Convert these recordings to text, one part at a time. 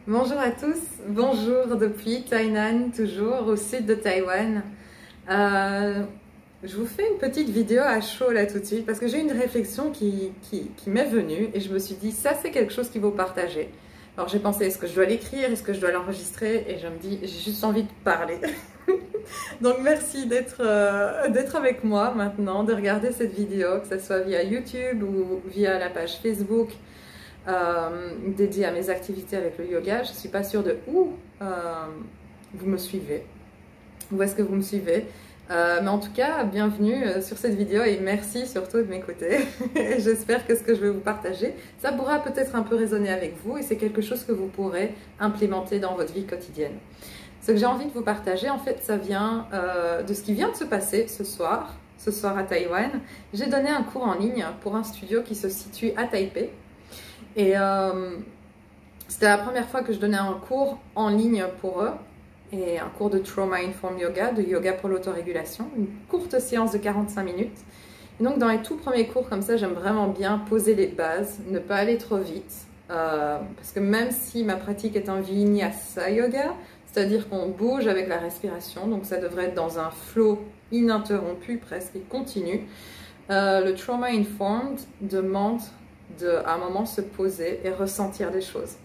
Bonjour à tous, bonjour depuis Tainan, toujours au sud de Taïwan. Je vous fais une petite vidéo à chaud là tout de suite parce que j'ai une réflexion qui m'est venue et je me suis dit ça c'est quelque chose qu'il faut partager. Alors j'ai pensé est-ce que je dois l'écrire, est-ce que je dois l'enregistrer et je me dis j'ai juste envie de parler. Donc merci d'être avec moi maintenant, de regarder cette vidéo, que ce soit via YouTube ou via la page Facebook. Dédié à mes activités avec le yoga. Je ne suis pas sûre de où vous me suivez, où est-ce que vous me suivez, mais en tout cas, bienvenue sur cette vidéo et merci surtout de m'écouter. J'espère que ce que je vais vous partager, ça pourra peut-être un peu résonner avec vous et c'est quelque chose que vous pourrez implémenter dans votre vie quotidienne. Ce que j'ai envie de vous partager, en fait, ça vient de ce qui vient de se passer ce soir à Taïwan. J'ai donné un cours en ligne pour un studio qui se situe à Taipei. Et c'était la première fois que je donnais un cours en ligne pour eux, et un cours de Trauma Informed Yoga, de yoga pour l'autorégulation, une courte séance de 45 minutes. Et donc dans les tout premiers cours comme ça, j'aime vraiment bien poser les bases, ne pas aller trop vite, parce que même si ma pratique est un Vinyasa Yoga, c'est-à-dire qu'on bouge avec la respiration, donc ça devrait être dans un flow ininterrompu, presque et continu, le Trauma Informed demande à un moment se poser et ressentir des choses.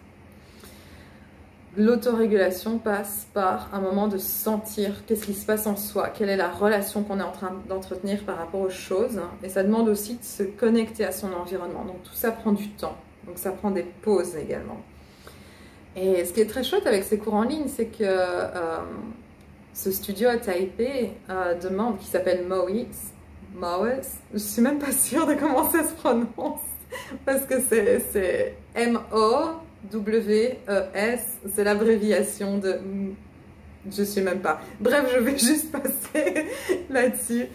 L'autorégulation passe par un moment de sentir qu'est-ce qui se passe en soi, quelle est la relation qu'on est en train d'entretenir par rapport aux choses, et ça demande aussi de se connecter à son environnement. Donc tout ça prend du temps, donc ça prend des pauses également. Et ce qui est très chouette avec ces cours en ligne, c'est que ce studio à Taipei demande, qui s'appelle Moes, je suis même pas sûre de comment ça se prononce, parce que c'est M-O-W-E-S, c'est l'abréviation de... Je sais même pas. Bref, je vais juste passer là-dessus.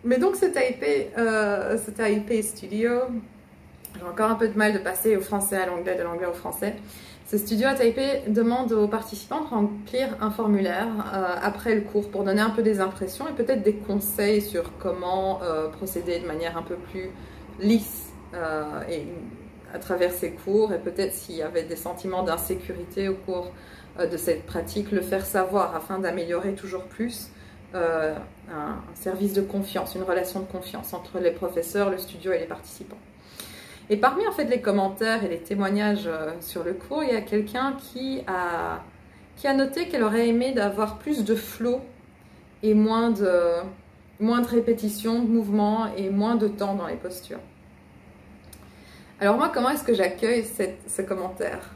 Mais donc ce Taipei Studio, j'ai encore un peu de mal de passer au français à l'anglais, de l'anglais au français. Ce studio à Taipei demande aux participants de remplir un formulaire après le cours pour donner un peu des impressions et peut-être des conseils sur comment procéder de manière un peu plus lisse et à travers ces cours, et peut-être s'il y avait des sentiments d'insécurité au cours de cette pratique, le faire savoir afin d'améliorer toujours plus un service de confiance, une relation de confiance entre les professeurs, le studio et les participants. Et parmi en fait les commentaires et les témoignages sur le cours, il y a quelqu'un qui a noté qu'elle aurait aimé d'avoir plus de flow et moins de répétitions, de mouvements et moins de temps dans les postures. Alors moi, comment est-ce que j'accueille ce commentaire?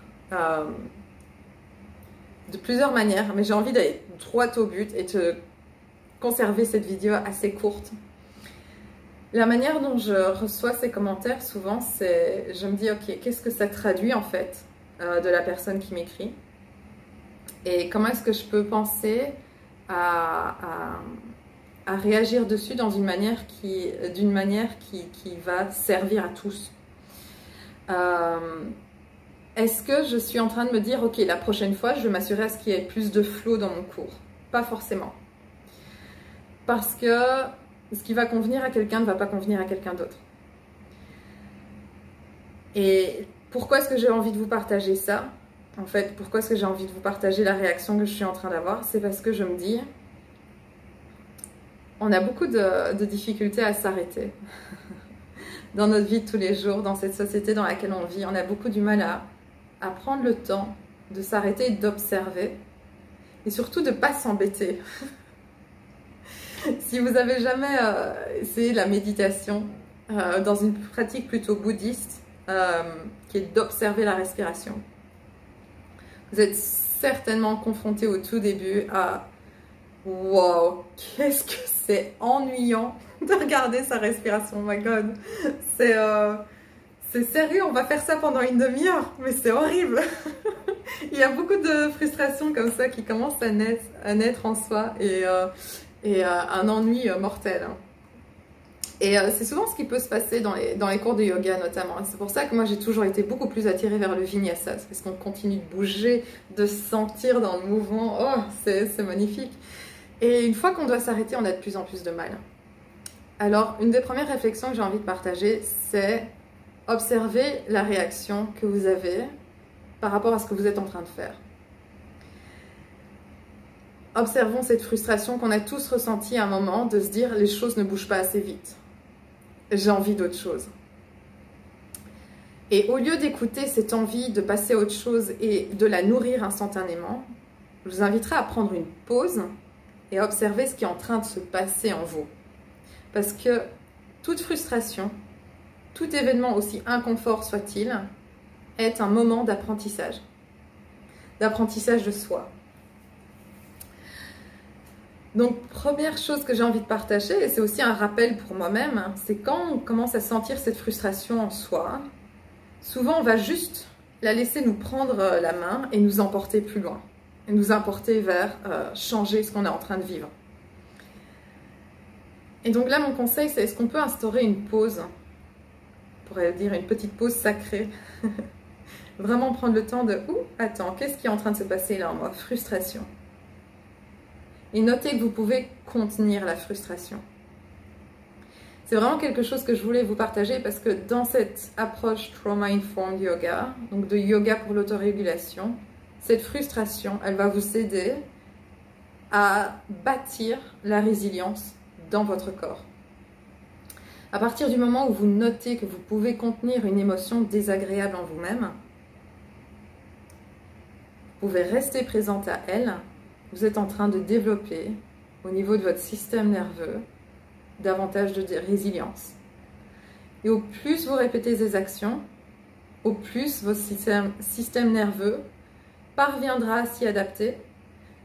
De plusieurs manières, mais j'ai envie d'aller droit au but et de conserver cette vidéo assez courte. La manière dont je reçois ces commentaires, souvent, c'est, je me dis, ok, qu'est-ce que ça traduit en fait de la personne qui m'écrit? Et comment est-ce que je peux penser à réagir dessus dans d'une manière qui va servir à tous? Est-ce que je suis en train de me dire, ok, la prochaine fois, je vais m'assurer à ce qu'il y ait plus de flow dans mon cours? Pas forcément. Parce que ce qui va convenir à quelqu'un ne va pas convenir à quelqu'un d'autre. Et pourquoi est-ce que j'ai envie de vous partager ça? En fait, pourquoi est-ce que j'ai envie de vous partager la réaction que je suis en train d'avoir? C'est parce que je me dis, on a beaucoup de difficultés à s'arrêter. Dans notre vie de tous les jours, dans cette société dans laquelle on vit, on a beaucoup du mal à prendre le temps de s'arrêter et d'observer, et surtout de ne pas s'embêter. Si vous avez jamais essayé la méditation dans une pratique plutôt bouddhiste, qui est d'observer la respiration, vous êtes certainement confronté au tout début à « Wow, qu'est-ce que c'est ennuyant de regarder sa respiration, oh my god, c'est sérieux, on va faire ça pendant une demi-heure, mais c'est horrible !» Il y a beaucoup de frustrations comme ça qui commencent à naître en soi et un ennui mortel. Et c'est souvent ce qui peut se passer dans les cours de yoga notamment. C'est pour ça que moi j'ai toujours été beaucoup plus attirée vers le Vinyasa, parce qu'on continue de bouger, de se sentir dans le mouvement. Oh, c'est magnifique. Et une fois qu'on doit s'arrêter, on a de plus en plus de mal. Alors, une des premières réflexions que j'ai envie de partager, c'est observer la réaction que vous avez par rapport à ce que vous êtes en train de faire. Observons cette frustration qu'on a tous ressentie à un moment de se dire les choses ne bougent pas assez vite. J'ai envie d'autre chose. Et au lieu d'écouter cette envie de passer à autre chose et de la nourrir instantanément, je vous inviterai à prendre une pause et à observer ce qui est en train de se passer en vous. Parce que toute frustration, tout événement aussi inconfort soit-il, est un moment d'apprentissage de soi. Donc, première chose que j'ai envie de partager, et c'est aussi un rappel pour moi-même, c'est quand on commence à sentir cette frustration en soi, souvent on va juste la laisser nous prendre la main et nous emporter plus loin, et nous emporter vers changer ce qu'on est en train de vivre. Et donc là, mon conseil, c'est est-ce qu'on peut instaurer une pause, on pourrait dire une petite pause sacrée, vraiment prendre le temps de « attends, qu'est-ce qui est en train de se passer là en moi? Frustration. » Et notez que vous pouvez contenir la frustration. C'est vraiment quelque chose que je voulais vous partager parce que dans cette approche Trauma-Informed Yoga, donc de yoga pour l'autorégulation, cette frustration, elle va vous aider à bâtir la résilience dans votre corps. À partir du moment où vous notez que vous pouvez contenir une émotion désagréable en vous-même, vous pouvez rester présente à elle. Vous êtes en train de développer au niveau de votre système nerveux davantage de résilience. Et au plus vous répétez ces actions, au plus votre système nerveux parviendra à s'y adapter,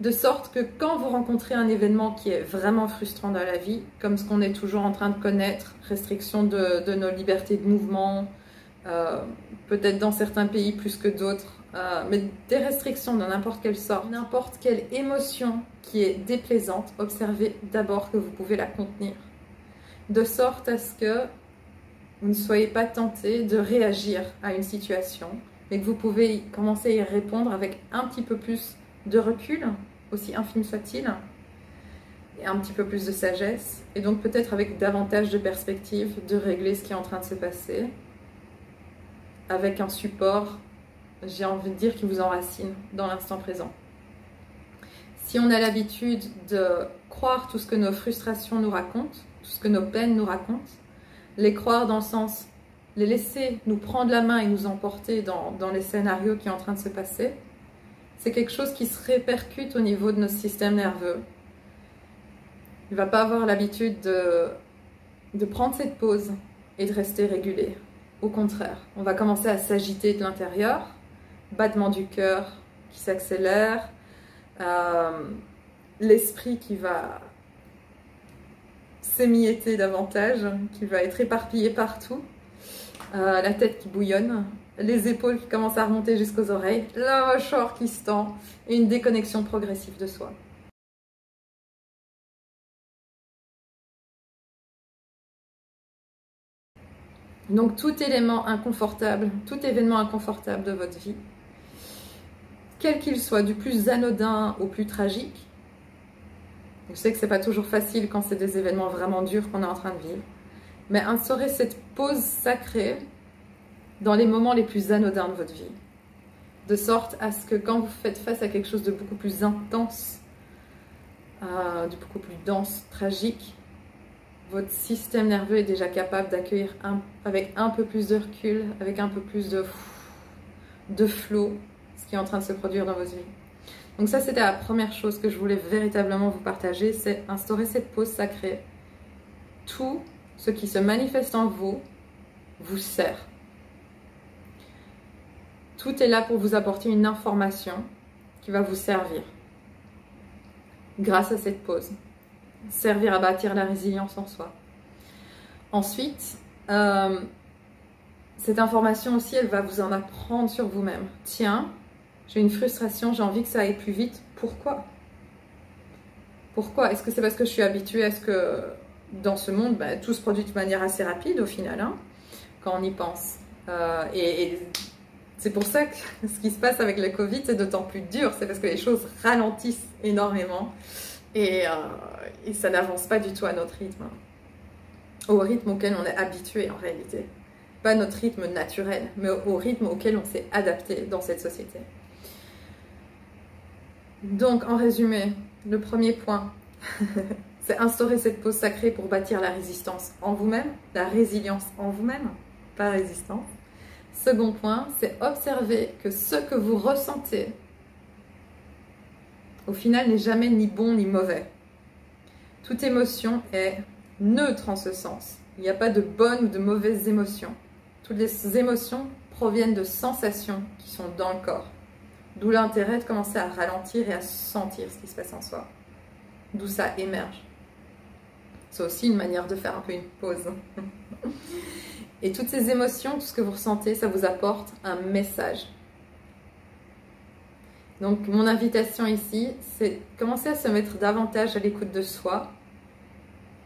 de sorte que quand vous rencontrez un événement qui est vraiment frustrant dans la vie, comme ce qu'on est toujours en train de connaître, restriction de nos libertés de mouvement, peut-être dans certains pays plus que d'autres, mais des restrictions de n'importe quelle sorte, n'importe quelle émotion qui est déplaisante, observez d'abord que vous pouvez la contenir, de sorte à ce que vous ne soyez pas tenté de réagir à une situation, mais que vous pouvez commencer à y répondre avec un petit peu plus de recul, aussi infime soit-il, et un petit peu plus de sagesse, et donc peut-être avec davantage de perspective de régler ce qui est en train de se passer, avec un support, j'ai envie de dire, qui vous enracine dans l'instant présent. Si on a l'habitude de croire tout ce que nos frustrations nous racontent, tout ce que nos peines nous racontent, les croire dans le sens, les laisser nous prendre la main et nous emporter dans les scénarios qui sont en train de se passer, c'est quelque chose qui se répercute au niveau de notre système nerveux. Il ne va pas avoir l'habitude de prendre cette pause et de rester régulé. Au contraire, on va commencer à s'agiter de l'intérieur, battement du cœur qui s'accélère, l'esprit qui va s'émietter davantage, qui va être éparpillé partout, la tête qui bouillonne, les épaules qui commencent à remonter jusqu'aux oreilles, la mâchoire qui se tend et une déconnexion progressive de soi. Donc tout élément inconfortable, tout événement inconfortable de votre vie, quel qu'il soit, du plus anodin au plus tragique, je sais que c'est pas toujours facile quand c'est des événements vraiment durs qu'on est en train de vivre, mais instaurez cette pause sacrée dans les moments les plus anodins de votre vie, de sorte à ce que quand vous faites face à quelque chose de beaucoup plus intense, de beaucoup plus dense, tragique, votre système nerveux est déjà capable d'accueillir avec un peu plus de recul, avec un peu plus de flow, ce qui est en train de se produire dans votre vie. Donc ça, c'était la première chose que je voulais véritablement vous partager, c'est instaurer cette pause sacrée. Tout ce qui se manifeste en vous vous sert. Tout est là pour vous apporter une information qui va vous servir grâce à cette pause. Servir à bâtir la résilience en soi. Ensuite, cette information aussi, elle va vous en apprendre sur vous-même. Tiens, j'ai une frustration, j'ai envie que ça aille plus vite. Pourquoi? Pourquoi? Est-ce que c'est parce que je suis habituée à ce que dans ce monde, tout se produit de manière assez rapide au final, hein, quand on y pense. Et c'est pour ça que ce qui se passe avec le Covid, c'est d'autant plus dur. C'est parce que les choses ralentissent énormément. Et ça n'avance pas du tout à notre rythme, au rythme auquel on est habitué en réalité. pas notre rythme naturel, mais au rythme auquel on s'est adapté dans cette société. Donc, en résumé, le premier point, c'est instaurer cette pause sacrée pour bâtir la résistance en vous-même, la résilience en vous-même, pas résistance. Second point, c'est observer que ce que vous ressentez, au final, n'est jamais ni bon ni mauvais. Toute émotion est neutre en ce sens. Il n'y a pas de bonnes ou de mauvaises émotions. Toutes les émotions proviennent de sensations qui sont dans le corps. D'où l'intérêt de commencer à ralentir et à sentir ce qui se passe en soi. D'où ça émerge. C'est aussi une manière de faire un peu une pause. Et toutes ces émotions, tout ce que vous ressentez, ça vous apporte un message. Donc mon invitation ici, c'est commencer à se mettre davantage à l'écoute de soi,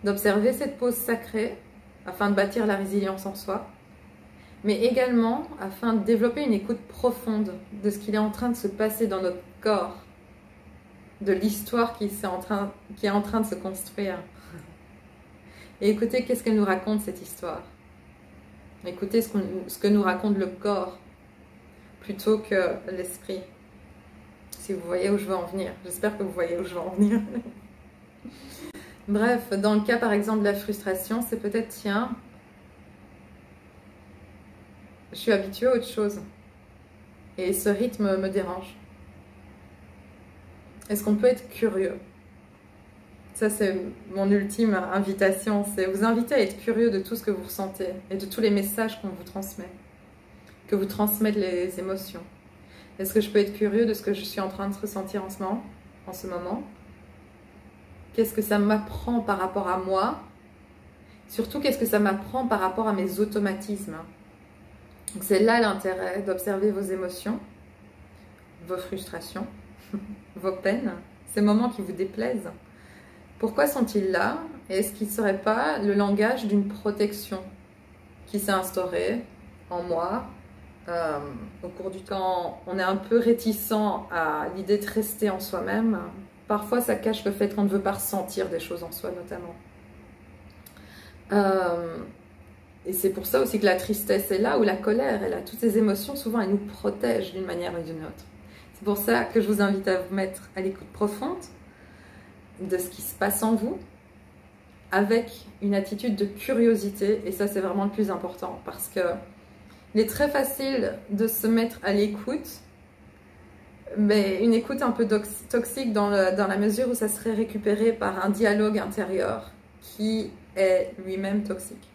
d'observer cette pause sacrée afin de bâtir la résilience en soi, mais également afin de développer une écoute profonde de ce qu'il est en train de se passer dans notre corps, de l'histoire qui est en train de se construire. Et écoutez qu'est-ce qu'elle nous raconte cette histoire. Écoutez ce que nous raconte le corps plutôt que l'esprit. Si vous voyez où je veux en venir. J'espère que vous voyez où je veux en venir. Bref, dans le cas par exemple de la frustration, c'est peut-être tiens, je suis habituée à autre chose et ce rythme me dérange. Est-ce qu'on peut être curieux? Ça, c'est mon ultime invitation, c'est vous inviter à être curieux de tout ce que vous ressentez et de tous les messages qu'on vous transmet, que vous transmettent les émotions. Est-ce que je peux être curieux de ce que je suis en train de ressentir en ce moment? Qu'est-ce que ça m'apprend par rapport à moi? Surtout, qu'est-ce que ça m'apprend par rapport à mes automatismes? C'est là l'intérêt d'observer vos émotions, vos frustrations, vos peines, ces moments qui vous déplaisent. Pourquoi sont-ils là? Est-ce qu'ils ne seraient pas le langage d'une protection qui s'est instaurée en moi au cours du temps? On est un peu réticent à l'idée de rester en soi-même. Parfois, ça cache le fait qu'on ne veut pas ressentir des choses en soi, notamment. Et c'est pour ça aussi que la tristesse est là, ou la colère est là. Toutes ces émotions, souvent, elles nous protègent d'une manière ou d'une autre. C'est pour ça que je vous invite à vous mettre à l'écoute profonde de ce qui se passe en vous, avec une attitude de curiosité. Et ça, c'est vraiment le plus important, parce que il est très facile de se mettre à l'écoute, mais une écoute un peu toxique dans la mesure où ça serait récupéré par un dialogue intérieur qui est lui-même toxique,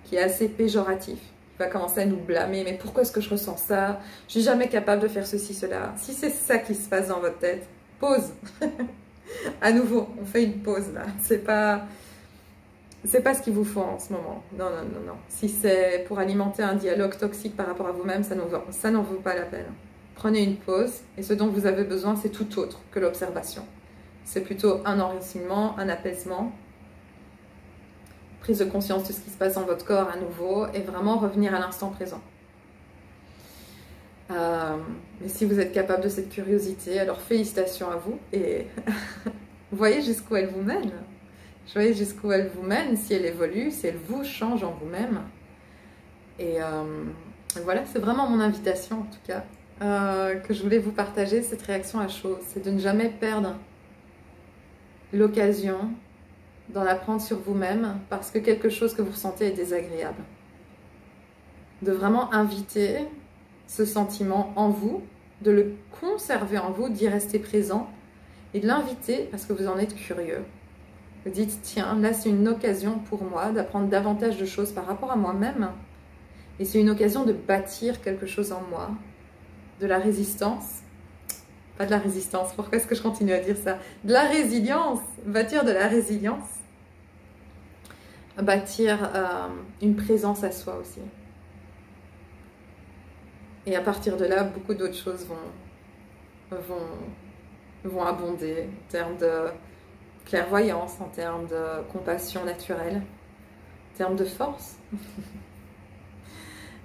qui est assez péjoratif. Il va commencer à nous blâmer, mais pourquoi est-ce que je ressens ça? Je suis jamais capable de faire ceci, cela. Si c'est ça qui se passe dans votre tête, pause. À nouveau, on fait une pause là. C'est pas ce qu'il vous faut en ce moment. Non, non, non, non. Si c'est pour alimenter un dialogue toxique par rapport à vous-même, ça n'en vaut pas la peine. Prenez une pause et ce dont vous avez besoin, c'est tout autre que l'observation. C'est plutôt un enracinement, un apaisement, prise de conscience de ce qui se passe dans votre corps à nouveau et vraiment revenir à l'instant présent. Mais si vous êtes capable de cette curiosité, alors félicitations à vous et voyez jusqu'où elle vous mène. Voyez jusqu'où elle vous mène, si elle évolue, si elle vous change en vous-même. Et voilà, c'est vraiment mon invitation en tout cas, que je voulais vous partager cette réaction à chaud. C'est de ne jamais perdre l'occasion d'en apprendre sur vous-même parce que quelque chose que vous ressentez est désagréable. De vraiment inviter ce sentiment en vous, de le conserver en vous, d'y rester présent et de l'inviter parce que vous en êtes curieux. Vous dites, tiens, là c'est une occasion pour moi d'apprendre davantage de choses par rapport à moi-même et c'est une occasion de bâtir quelque chose en moi, de la résistance, pas de la résistance, pourquoi est-ce que je continue à dire ça? De la résilience, bâtir de la résilience, bâtir une présence à soi aussi. Et à partir de là, beaucoup d'autres choses vont abonder en termes de clairvoyance, en termes de compassion naturelle, en termes de force.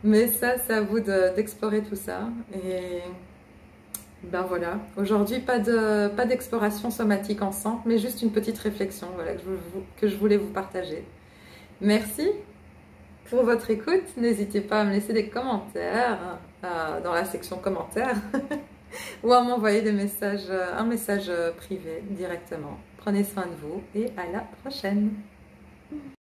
Mais ça, c'est à vous d'explorer tout ça. Et ben voilà, aujourd'hui, pas d'exploration somatique ensemble, mais juste une petite réflexion voilà, que je voulais vous partager. Merci pour votre écoute. N'hésitez pas à me laisser des commentaires dans la section commentaires ou à m'envoyer des messages, un message privé directement. Prenez soin de vous et à la prochaine.